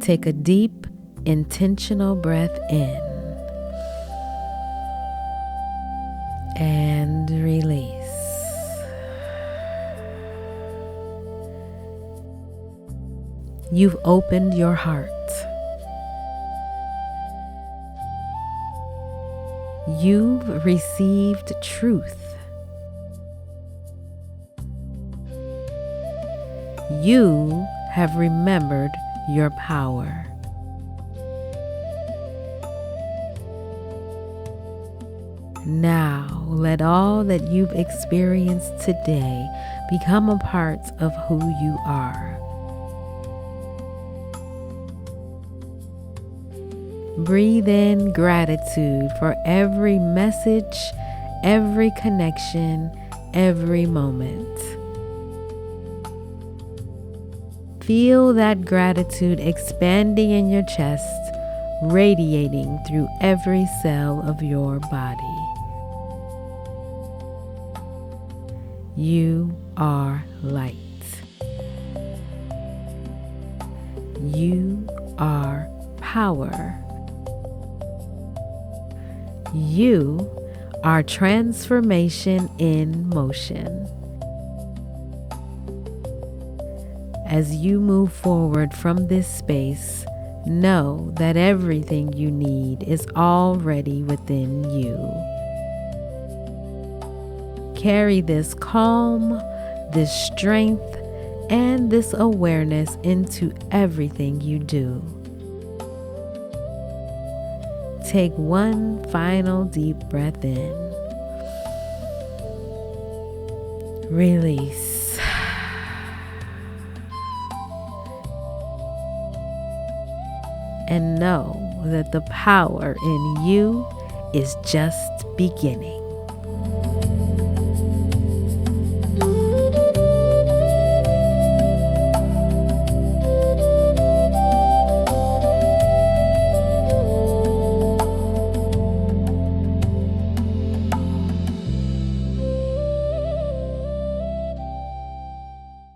Take a deep, intentional breath in and release. You've opened your heart. You've received truth. You have remembered your power. Now, let all that you've experienced today become a part of who you are. Breathe in gratitude for every message, every connection, every moment. Feel that gratitude expanding in your chest, radiating through every cell of your body. You are light. You are power. You are transformation in motion. As you move forward from this space, know that everything you need is already within you. Carry this calm, this strength, and this awareness into everything you do. Take one final deep breath in. Release. And know that the power in you is just beginning.